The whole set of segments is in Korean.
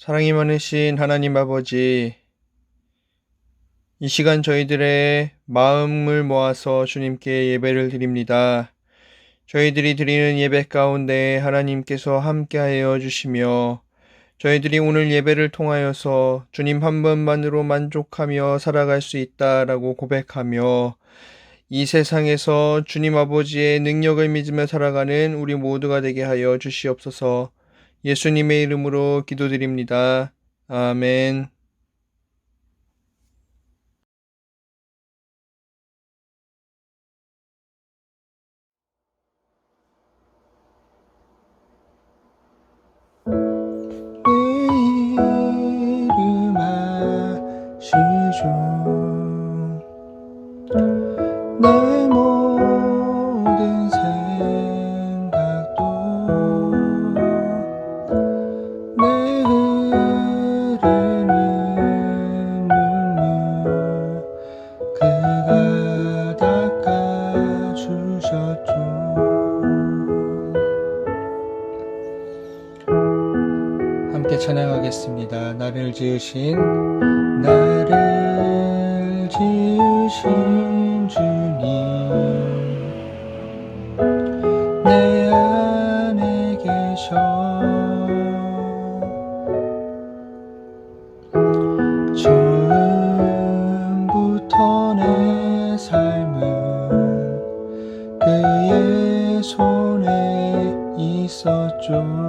사랑이 많으신 하나님 아버지, 이 시간 저희들의 마음을 모아서 주님께 예배를 드립니다. 저희들이 드리는 예배 가운데 하나님께서 함께하여 주시며 저희들이 오늘 예배를 통하여서 주님 한 분만으로 만족하며 살아갈 수 있다라고 고백하며 이 세상에서 주님 아버지의 능력을 믿으며 살아가는 우리 모두가 되게 하여 주시옵소서. 예수님의 이름으로 기도드립니다. 아멘. 내 이름 아시죠. 내 모든 생각도 내 흐르는 눈물 그가 닦아주셨죠. 함께 찬양하겠습니다. 나를 지으신 주님, 내 안에 계셔 처음부터 내 삶은 그의 손에 있었죠.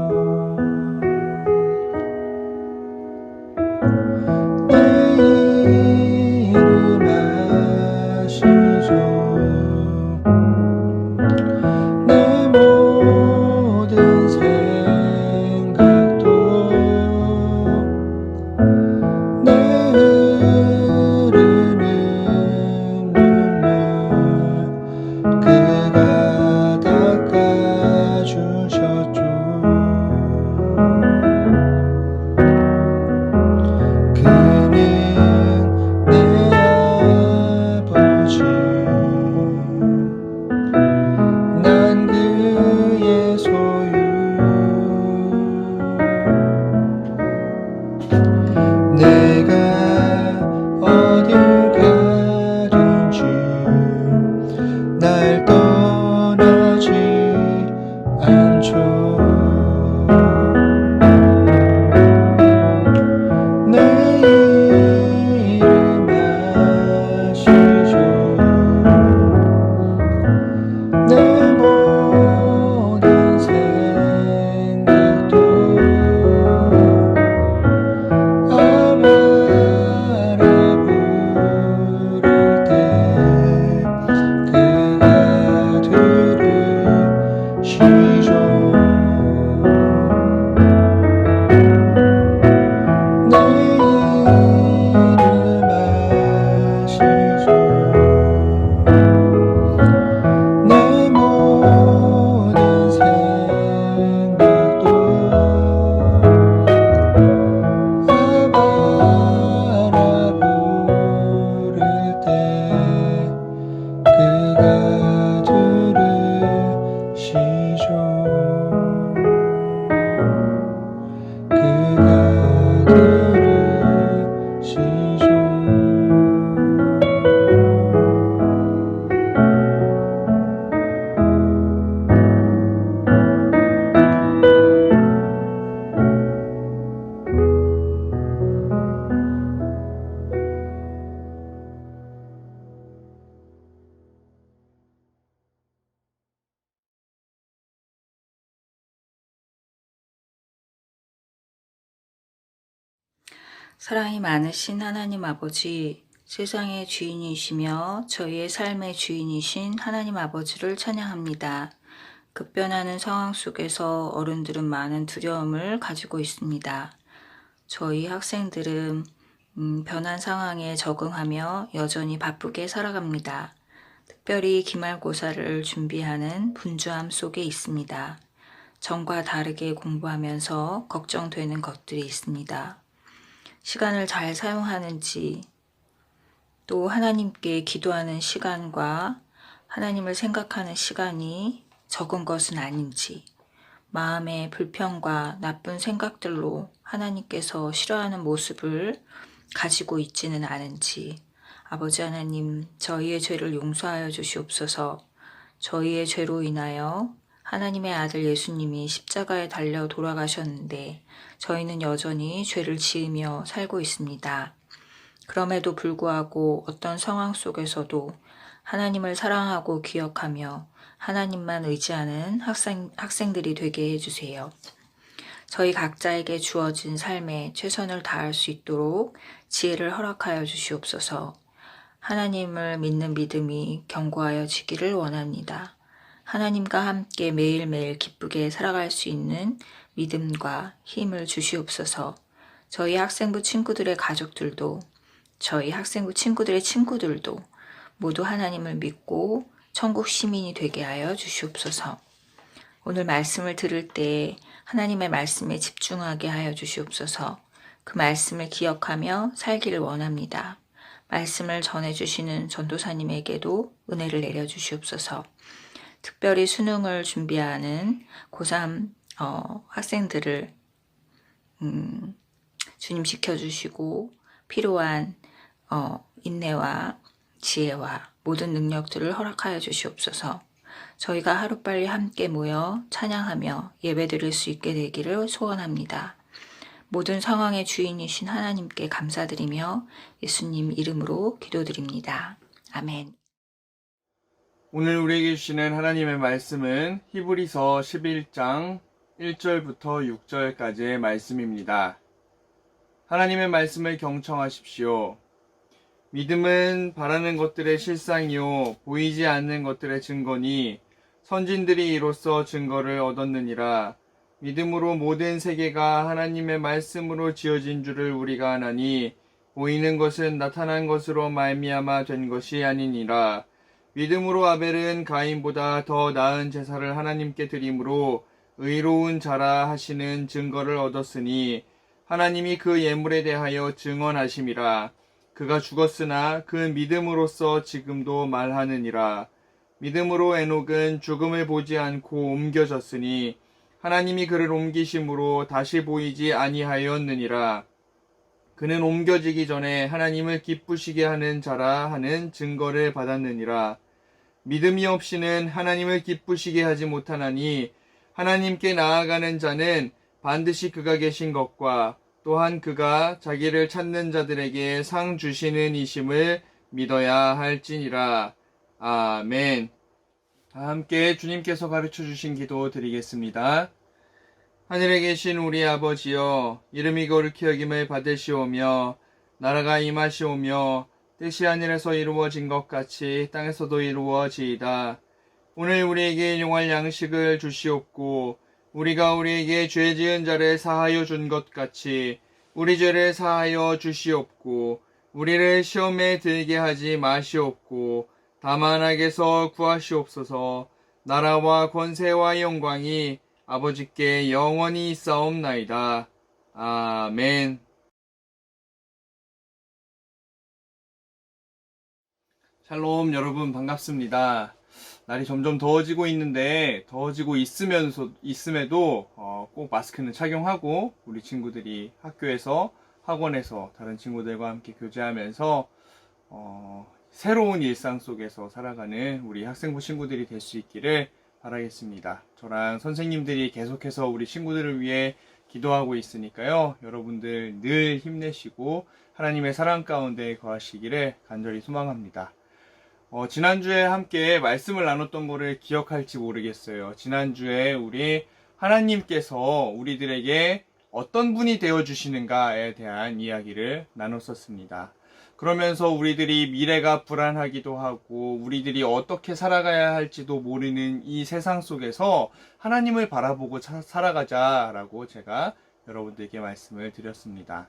사랑이 많으신 하나님 아버지, 세상의 주인이시며 저희의 삶의 주인이신 하나님 아버지를 찬양합니다. 급변하는 상황 속에서 어른들은 많은 두려움을 가지고 있습니다. 저희 학생들은 변한 상황에 적응하며 여전히 바쁘게 살아갑니다. 특별히 기말고사를 준비하는 분주함 속에 있습니다. 전과 다르게 공부하면서 걱정되는 것들이 있습니다. 시간을 잘 사용하는지, 또 하나님께 기도하는 시간과 하나님을 생각하는 시간이 적은 것은 아닌지, 마음의 불평과 나쁜 생각들로 하나님께서 싫어하는 모습을 가지고 있지는 않은지 아버지 하나님 저희의 죄를 용서하여 주시옵소서. 저희의 죄로 인하여 하나님의 아들 예수님이 십자가에 달려 돌아가셨는데 저희는 여전히 죄를 지으며 살고 있습니다. 그럼에도 불구하고 어떤 상황 속에서도 하나님을 사랑하고 기억하며 하나님만 의지하는 학생들이 되게 해주세요. 저희 각자에게 주어진 삶에 최선을 다할 수 있도록 지혜를 허락하여 주시옵소서. 하나님을 믿는 믿음이 견고하여지기를 원합니다. 하나님과 함께 매일매일 기쁘게 살아갈 수 있는 믿음과 힘을 주시옵소서. 저희 학생부 친구들의 가족들도 저희 학생부 친구들의 친구들도 모두 하나님을 믿고 천국 시민이 되게 하여 주시옵소서. 오늘 말씀을 들을 때 하나님의 말씀에 집중하게 하여 주시옵소서. 그 말씀을 기억하며 살기를 원합니다. 말씀을 전해주시는 전도사님에게도 은혜를 내려주시옵소서. 특별히 수능을 준비하는 고3 학생들을 주님 지켜주시고 필요한 인내와 지혜와 모든 능력들을 허락하여 주시옵소서. 저희가 하루빨리 함께 모여 찬양하며 예배드릴 수 있게 되기를 소원합니다. 모든 상황의 주인이신 하나님께 감사드리며 예수님 이름으로 기도드립니다. 아멘. 오늘 우리에게 주시는 하나님의 말씀은 히브리서 11장 1절부터 6절까지의 말씀입니다. 하나님의 말씀을 경청하십시오. 믿음은 바라는 것들의 실상이요 보이지 않는 것들의 증거니 선진들이 이로써 증거를 얻었느니라. 믿음으로 모든 세계가 하나님의 말씀으로 지어진 줄을 우리가 아나니 보이는 것은 나타난 것으로 말미암아 된 것이 아니니라. 믿음으로 아벨은 가인보다 더 나은 제사를 하나님께 드림으로 의로운 자라 하시는 증거를 얻었으니 하나님이 그 예물에 대하여 증언하심이라. 그가 죽었으나 그 믿음으로써 지금도 말하느니라. 믿음으로 에녹은 죽음을 보지 않고 옮겨졌으니 하나님이 그를 옮기심으로 다시 보이지 아니하였느니라. 그는 옮겨지기 전에 하나님을 기쁘시게 하는 자라 하는 증거를 받았느니라. 믿음이 없이는 하나님을 기쁘시게 하지 못하나니 하나님께 나아가는 자는 반드시 그가 계신 것과 또한 그가 자기를 찾는 자들에게 상 주시는 이심을 믿어야 할지니라. 아멘. 다 함께 주님께서 가르쳐 주신 기도 드리겠습니다. 하늘에 계신 우리 아버지여, 이름이 거룩히 여김을 받으시오며 나라가 임하시오며 뜻이 하늘에서 이루어진 것 같이 땅에서도 이루어지이다. 오늘 우리에게 일용할 양식을 주시옵고 우리가 우리에게 죄 지은 자를 사하여 준 것 같이 우리 죄를 사하여 주시옵고 우리를 시험에 들게 하지 마시옵고 다만 악에서 구하시옵소서. 나라와 권세와 영광이 아버지께 영원히 있사옵나이다. 아멘. 샬롬 여러분 반갑습니다. 날이 점점 더워지고 있는데 더워지고 있음에도 꼭 마스크는 착용하고 우리 친구들이 학교에서 학원에서 다른 친구들과 함께 교제하면서 새로운 일상 속에서 살아가는 우리 학생부 친구들이 될 수 있기를 바라겠습니다. 저랑 선생님들이 계속해서 우리 친구들을 위해 기도하고 있으니까요. 여러분들 늘 힘내시고 하나님의 사랑 가운데 거하시기를 간절히 소망합니다. 지난주에 함께 말씀을 나눴던 거를 기억할지 모르겠어요. 지난주에 우리 하나님께서 우리들에게 어떤 분이 되어주시는가에 대한 이야기를 나눴었습니다. 그러면서 우리들이 미래가 불안하기도 하고 우리들이 어떻게 살아가야 할지도 모르는 이 세상 속에서 하나님을 바라보고 살아가자라고 제가 여러분들께 말씀을 드렸습니다.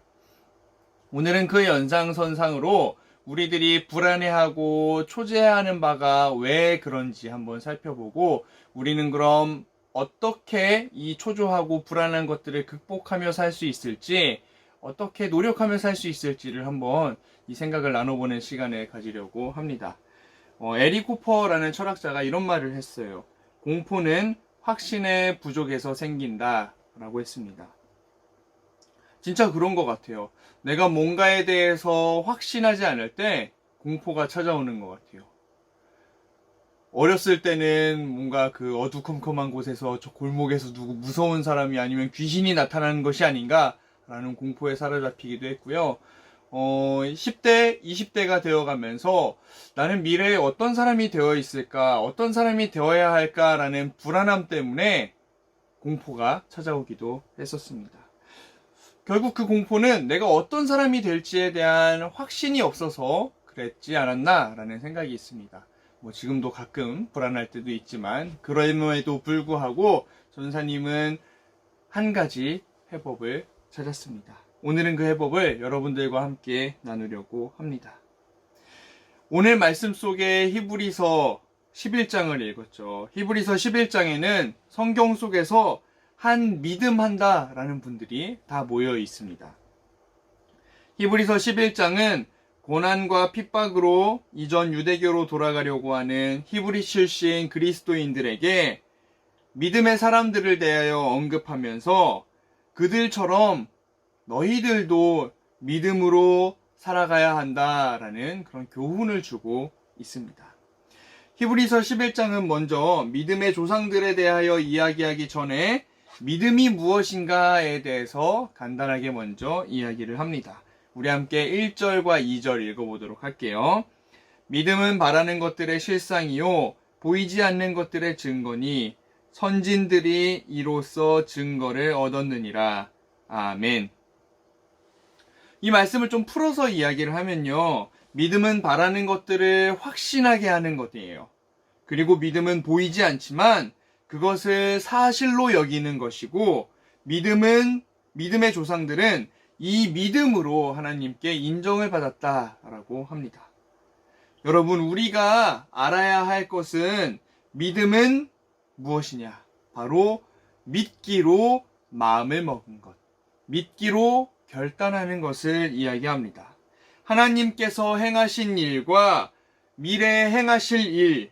오늘은 그 연장선상으로 우리들이 불안해하고 초조해하는 바가 왜 그런지 한번 살펴보고 우리는 그럼 어떻게 이 초조하고 불안한 것들을 극복하며 살 수 있을지 어떻게 노력하며 살 수 있을지를 한번 이 생각을 나눠보는 시간을 가지려고 합니다. 에리 쿠퍼라는 철학자가 이런 말을 했어요. 공포는 확신의 부족에서 생긴다 라고 했습니다. 진짜 그런 것 같아요. 내가 뭔가에 대해서 확신하지 않을 때 공포가 찾아오는 것 같아요. 어렸을 때는 뭔가 그 어두컴컴한 곳에서 저 골목에서 누구 무서운 사람이 아니면 귀신이 나타나는 것이 아닌가 라는 공포에 사로잡히기도 했고요. 10대, 20대가 되어가면서 나는 미래에 어떤 사람이 되어 있을까, 어떤 사람이 되어야 할까라는 불안함 때문에 공포가 찾아오기도 했었습니다. 결국 그 공포는 내가 어떤 사람이 될지에 대한 확신이 없어서 그랬지 않았나라는 생각이 있습니다. 뭐 지금도 가끔 불안할 때도 있지만 그럼에도 불구하고 전사님은 한 가지 해법을 찾았습니다. 오늘은 그 해법을 여러분들과 함께 나누려고 합니다. 오늘 말씀 속에 히브리서 11장을 읽었죠. 히브리서 11장에는 성경 속에서 한 믿음한다 라는 분들이 다 모여 있습니다. 히브리서 11장은 고난과 핍박으로 이전 유대교로 돌아가려고 하는 히브리 출신 그리스도인들에게 믿음의 사람들을 대하여 언급하면서 그들처럼 너희들도 믿음으로 살아가야 한다라는 그런 교훈을 주고 있습니다. 히브리서 11장은 먼저 믿음의 조상들에 대하여 이야기하기 전에 믿음이 무엇인가에 대해서 간단하게 먼저 이야기를 합니다. 우리 함께 1절과 2절 읽어보도록 할게요. 믿음은 바라는 것들의 실상이요 보이지 않는 것들의 증거니 선진들이 이로써 증거를 얻었느니라. 아멘. 이 말씀을 좀 풀어서 이야기를 하면요. 믿음은 바라는 것들을 확신하게 하는 것이에요. 그리고 믿음은 보이지 않지만 그것을 사실로 여기는 것이고 믿음의 조상들은 이 믿음으로 하나님께 인정을 받았다라고 합니다. 여러분, 우리가 알아야 할 것은 믿음은 무엇이냐? 바로 믿기로 마음을 먹은 것, 믿기로 결단하는 것을 이야기합니다. 하나님께서 행하신 일과 미래에 행하실 일,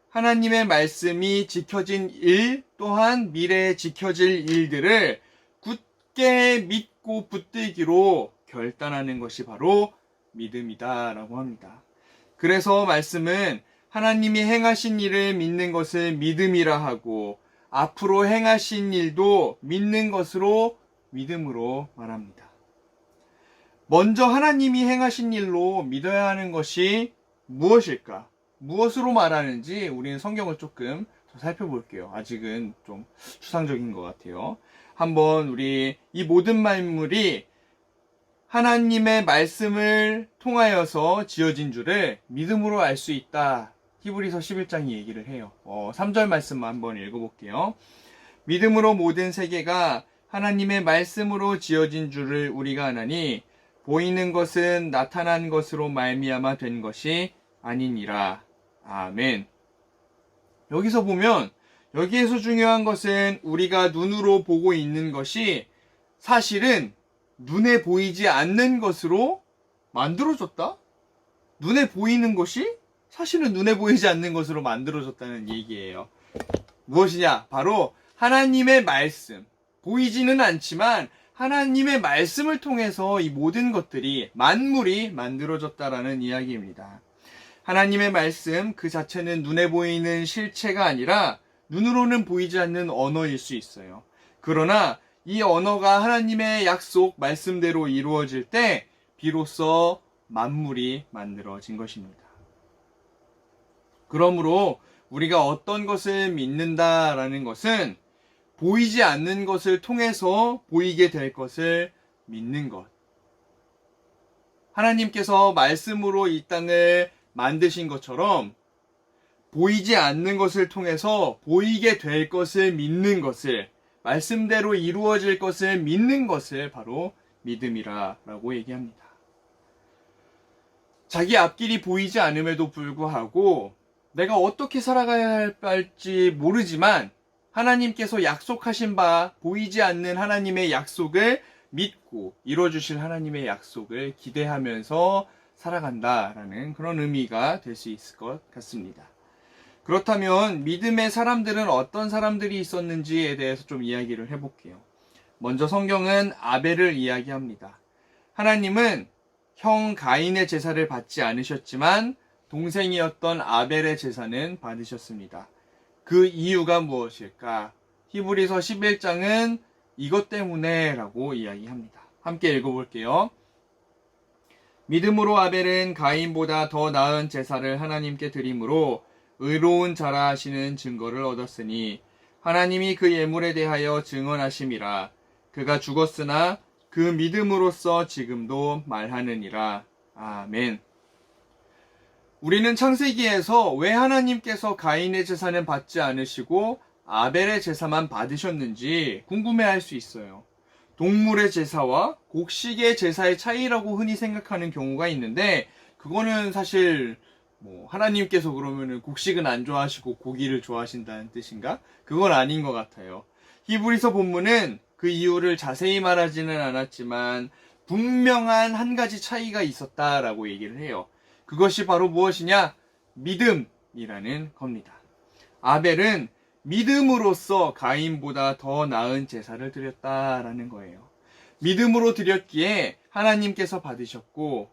하나님의 말씀이 지켜진 일 또한 미래에 지켜질 일들을 굳게 믿고 붙들기로 결단하는 것이 바로 믿음이다라고 합니다. 그래서 말씀은 하나님이 행하신 일을 믿는 것을 믿음이라 하고 앞으로 행하신 일도 믿는 것으로 믿음으로 말합니다. 먼저 하나님이 행하신 일로 믿어야 하는 것이 무엇일까? 무엇으로 말하는지 우리는 성경을 조금 더 살펴볼게요. 아직은 좀 추상적인 것 같아요. 한번 우리 이 모든 만물이 하나님의 말씀을 통하여서 지어진 줄을 믿음으로 알 수 있다. 히브리서 11장이 얘기를 해요. 3절 말씀만 한번 읽어볼게요. 믿음으로 모든 세계가 하나님의 말씀으로 지어진 줄을 우리가 아나니 보이는 것은 나타난 것으로 말미암아 된 것이 아니니라. 아멘. 여기서 보면 여기에서 중요한 것은 우리가 눈으로 보고 있는 것이 사실은 눈에 보이지 않는 것으로 만들어졌다? 눈에 보이는 것이 사실은 눈에 보이지 않는 것으로 만들어졌다는 얘기예요. 무엇이냐? 바로 하나님의 말씀. 보이지는 않지만 하나님의 말씀을 통해서 이 모든 것들이 만물이 만들어졌다라는 이야기입니다. 하나님의 말씀 그 자체는 눈에 보이는 실체가 아니라 눈으로는 보이지 않는 언어일 수 있어요. 그러나 이 언어가 하나님의 약속, 말씀대로 이루어질 때 비로소 만물이 만들어진 것입니다. 그러므로 우리가 어떤 것을 믿는다라는 것은 보이지 않는 것을 통해서 보이게 될 것을 믿는 것. 하나님께서 말씀으로 이 땅을 만드신 것처럼 보이지 않는 것을 통해서 보이게 될 것을 믿는 것을, 말씀대로 이루어질 것을 믿는 것을 바로 믿음이라고 얘기합니다. 자기 앞길이 보이지 않음에도 불구하고 내가 어떻게 살아가야 할지 모르지만 하나님께서 약속하신 바 보이지 않는 하나님의 약속을 믿고 이루어주실 하나님의 약속을 기대하면서 살아간다라는 그런 의미가 될 수 있을 것 같습니다. 그렇다면 믿음의 사람들은 어떤 사람들이 있었는지에 대해서 좀 이야기를 해볼게요. 먼저 성경은 아벨을 이야기합니다. 하나님은 형 가인의 제사를 받지 않으셨지만 동생이었던 아벨의 제사는 받으셨습니다. 그 이유가 무엇일까? 히브리서 11장은 이것 때문에 라고 이야기합니다. 함께 읽어볼게요. 믿음으로 아벨은 가인보다 더 나은 제사를 하나님께 드림으로 의로운 자라 하시는 증거를 얻었으니 하나님이 그 예물에 대하여 증언하심이라. 그가 죽었으나 그 믿음으로써 지금도 말하느니라. 아멘. 우리는 창세기에서 왜 하나님께서 가인의 제사는 받지 않으시고 아벨의 제사만 받으셨는지 궁금해할 수 있어요. 동물의 제사와 곡식의 제사의 차이라고 흔히 생각하는 경우가 있는데, 그거는 사실 하나님께서 그러면은 곡식은 안 좋아하시고 고기를 좋아하신다는 뜻인가? 그건 아닌 것 같아요. 히브리서 본문은 그 이유를 자세히 말하지는 않았지만 분명한 한 가지 차이가 있었다라고 얘기를 해요. 그것이 바로 무엇이냐? 믿음이라는 겁니다. 아벨은 믿음으로써 가인보다 더 나은 제사를 드렸다라는 거예요. 믿음으로 드렸기에 하나님께서 받으셨고,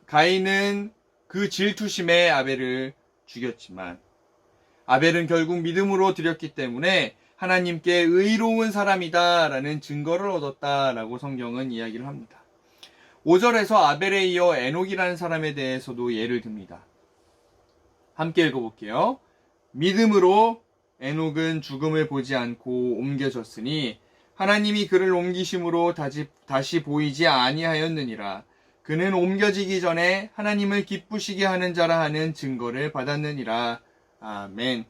가인은 그 질투심에 아벨을 죽였지만 아벨은 결국 믿음으로 드렸기 때문에 하나님께 의로운 사람이다라는 증거를 얻었다라고 성경은 이야기를 합니다. 5절에서 아벨에 이어 에녹이라는 사람에 대해서도 예를 듭니다. 함께 읽어볼게요. 믿음으로 에녹은 죽음을 보지 않고 옮겨졌으니 하나님이 그를 옮기심으로 다시 보이지 아니하였느니라. 그는 옮겨지기 전에 하나님을 기쁘시게 하는 자라 하는 증거를 받았느니라. 아멘.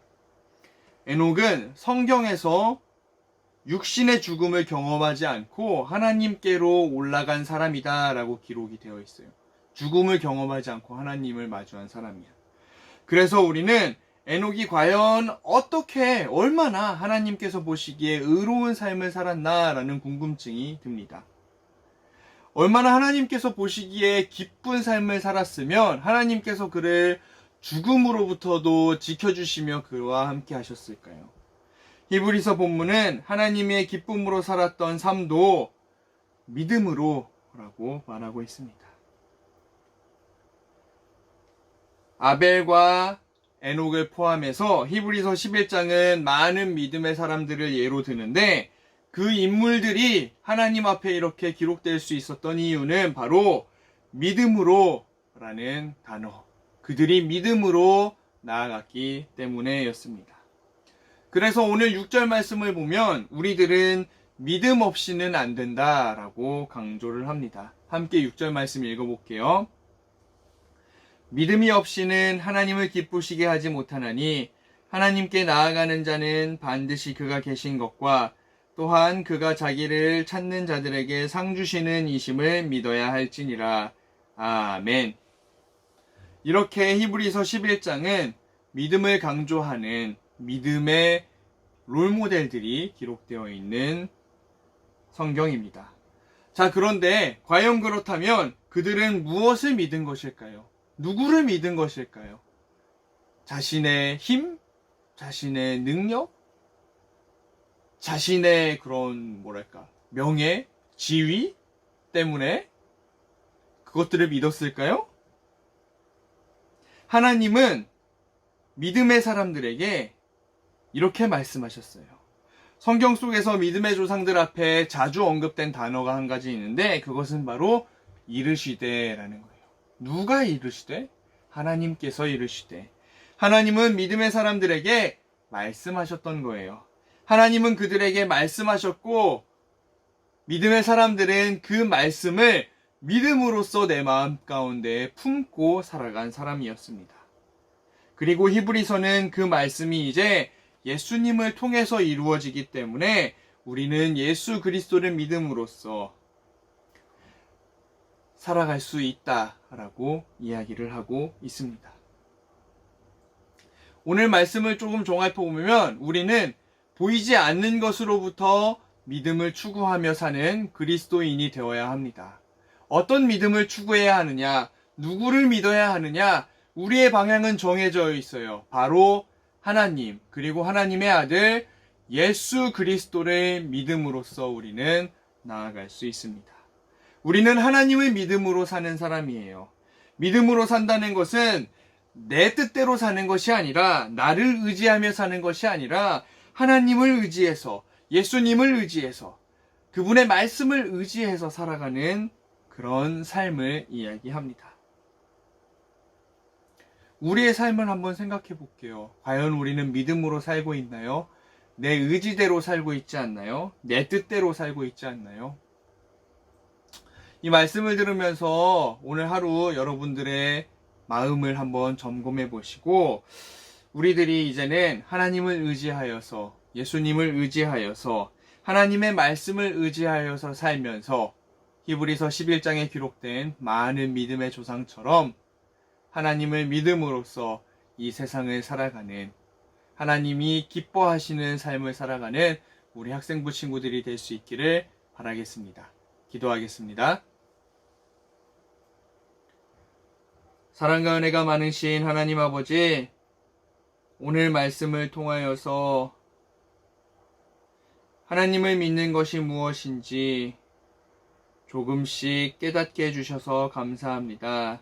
에녹은 성경에서 육신의 죽음을 경험하지 않고 하나님께로 올라간 사람이다 라고 기록이 되어 있어요. 죽음을 경험하지 않고 하나님을 마주한 사람이야. 그래서 우리는 에녹이 과연 어떻게 얼마나 하나님께서 보시기에 의로운 삶을 살았나라는 궁금증이 듭니다. 얼마나 하나님께서 보시기에 기쁜 삶을 살았으면 하나님께서 그를 죽음으로부터도 지켜주시며 그와 함께 하셨을까요? 히브리서 본문은 하나님의 기쁨으로 살았던 삶도 믿음으로 라고 말하고 있습니다. 아벨과 에녹을 포함해서 히브리서 11장은 많은 믿음의 사람들을 예로 드는데, 그 인물들이 하나님 앞에 이렇게 기록될 수 있었던 이유는 바로 믿음으로 라는 단어, 그들이 믿음으로 나아갔기 때문에였습니다. 그래서 오늘 6절 말씀을 보면 우리들은 믿음 없이는 안 된다라고 강조를 합니다. 함께 6절 말씀 읽어볼게요. 믿음이 없이는 하나님을 기쁘시게 하지 못하나니 하나님께 나아가는 자는 반드시 그가 계신 것과 또한 그가 자기를 찾는 자들에게 상 주시는 이심을 믿어야 할지니라. 아멘. 이렇게 히브리서 11장은 믿음을 강조하는 믿음의 롤모델들이 기록되어 있는 성경입니다. 자, 그런데 과연 그렇다면 그들은 무엇을 믿은 것일까요? 누구를 믿은 것일까요? 자신의 힘? 자신의 능력? 자신의 그런 명예? 지위? 때문에 그것들을 믿었을까요? 하나님은 믿음의 사람들에게 이렇게 말씀하셨어요. 성경 속에서 믿음의 조상들 앞에 자주 언급된 단어가 한 가지 있는데, 그것은 바로 이르시되라는 거예요. 누가 이르시되? 하나님께서 이르시되. 하나님은 믿음의 사람들에게 말씀하셨던 거예요. 하나님은 그들에게 말씀하셨고, 믿음의 사람들은 그 말씀을 믿음으로써 내 마음 가운데 품고 살아간 사람이었습니다. 그리고 히브리서는 그 말씀이 이제 예수님을 통해서 이루어지기 때문에 우리는 예수 그리스도를 믿음으로써 살아갈 수 있다라고 이야기를 하고 있습니다. 오늘 말씀을 조금 종합해보면 우리는 보이지 않는 것으로부터 믿음을 추구하며 사는 그리스도인이 되어야 합니다. 어떤 믿음을 추구해야 하느냐, 누구를 믿어야 하느냐, 우리의 방향은 정해져 있어요. 바로 하나님, 그리고 하나님의 아들 예수 그리스도를 믿음으로써 우리는 나아갈 수 있습니다. 우리는 하나님을 믿음으로 사는 사람이에요. 믿음으로 산다는 것은 내 뜻대로 사는 것이 아니라, 나를 의지하며 사는 것이 아니라 하나님을 의지해서, 예수님을 의지해서, 그분의 말씀을 의지해서 살아가는 그런 삶을 이야기합니다. 우리의 삶을 한번 생각해 볼게요. 과연 우리는 믿음으로 살고 있나요? 내 의지대로 살고 있지 않나요? 내 뜻대로 살고 있지 않나요? 이 말씀을 들으면서 오늘 하루 여러분들의 마음을 한번 점검해 보시고, 우리들이 이제는 하나님을 의지하여서, 예수님을 의지하여서, 하나님의 말씀을 의지하여서 살면서 히브리서 11장에 기록된 많은 믿음의 조상처럼 하나님을 믿음으로써 이 세상을 살아가는, 하나님이 기뻐하시는 삶을 살아가는 우리 학생부 친구들이 될 수 있기를 바라겠습니다. 기도하겠습니다. 사랑과 은혜가 많으신 하나님 아버지, 오늘 말씀을 통하여서 하나님을 믿는 것이 무엇인지 조금씩 깨닫게 해주셔서 감사합니다.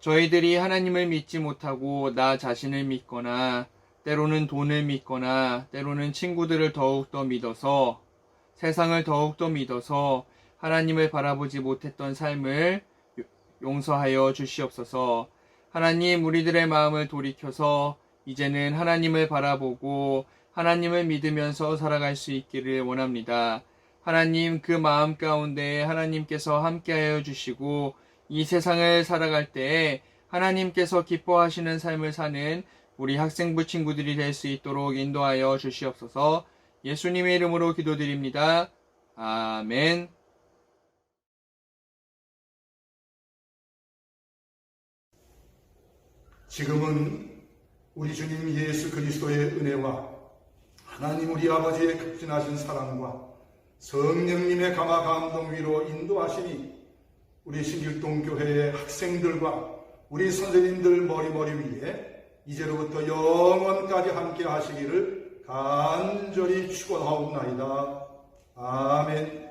저희들이 하나님을 믿지 못하고 나 자신을 믿거나, 때로는 돈을 믿거나, 때로는 친구들을 더욱더 믿어서, 세상을 더욱더 믿어서 하나님을 바라보지 못했던 삶을 용서하여 주시옵소서. 하나님, 우리들의 마음을 돌이켜서 이제는 하나님을 바라보고 하나님을 믿으면서 살아갈 수 있기를 원합니다. 하나님, 그 마음 가운데 하나님께서 함께하여 주시고 이 세상을 살아갈 때에 하나님께서 기뻐하시는 삶을 사는 우리 학생부 친구들이 될 수 있도록 인도하여 주시옵소서. 예수님의 이름으로 기도드립니다. 아멘. 지금은 우리 주님 예수 그리스도의 은혜와 하나님 우리 아버지의 극진하신 사랑과 성령님의 감화 감동 위로 인도하시니 우리 신길동교회의 학생들과 우리 선생님들 머리 위에 이제로부터 영원까지 함께 하시기를 간절히 축원하옵나이다. 아멘.